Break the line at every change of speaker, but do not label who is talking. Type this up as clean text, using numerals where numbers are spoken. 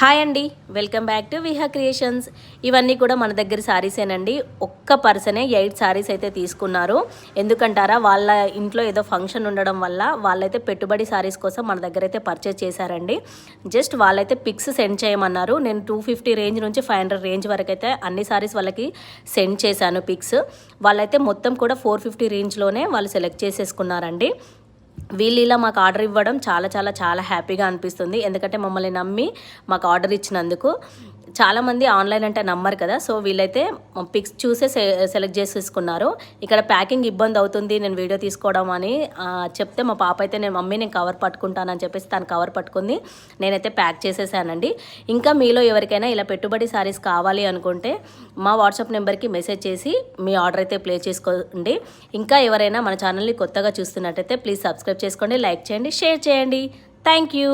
Hi అండి, welcome back to Viha creations. ఇవన్నీ కూడా మన దగ్గర శారీసేనండి. ఒక్క పర్సనే 8 శారీస్ అయితే తీసుకున్నారు. ఎందుకంటారా, వాళ్ళ ఇంట్లో ఏదో ఫంక్షన్ ఉండడం వల్ల వాళ్ళైతే పెట్టుబడి శారీస్ కోసం మన దగ్గర అయితే పర్చేజ్ చేశారండి. జస్ట్ వాళ్ళైతే పిక్స్ సెండ్ చేయమన్నారు. నేను 250 రేంజ్ నుంచి 500 రేంజ్ వరకు అయితే అన్ని శారీస్ వాళ్ళకి సెండ్ చేశాను పిక్స్. వాళ్ళైతే మొత్తం కూడా 450 రేంజ్లోనే వాళ్ళు సెలెక్ట్ చేసేసుకున్నారండి. వీళ్ళు ఇలా మాకు ఆర్డర్ ఇవ్వడం చాలా చాలా చాలా హ్యాపీగా అనిపిస్తుంది. ఎందుకంటే మమ్మల్ని నమ్మి మాకు ఆర్డర్ ఇచ్చినందుకు. చాలామంది ఆన్లైన్ అంటే నమ్మరు కదా, సో వీళ్ళైతే పిక్స్ చూసే సెలెక్ట్ చేసేసుకున్నారు. ఇక్కడ ప్యాకింగ్ ఇబ్బంది అవుతుంది నేను వీడియో తీసుకోవడం అని చెప్తే మా పాప అయితే నేను కవర్ పట్టుకుంటానని చెప్పేసి తను కవర్ పట్టుకుంది. నేనైతే ప్యాక్ చేసేసానండి. ఇంకా మీలో ఎవరికైనా ఇలా పెట్టుబడి శారీస్ కావాలి అనుకుంటే మా వాట్సాప్ నెంబర్కి మెసేజ్ చేసి మీ ఆర్డర్ అయితే ప్లేస్ చేసుకోండి. ఇంకా ఎవరైనా మన ఛానల్ని కొత్తగా చూస్తున్నట్టయితే ప్లీజ్ సబ్స్క్రైబ్ చేసుకోండి, లైక్ చేయండి, షేర్ చేయండి. Thank you.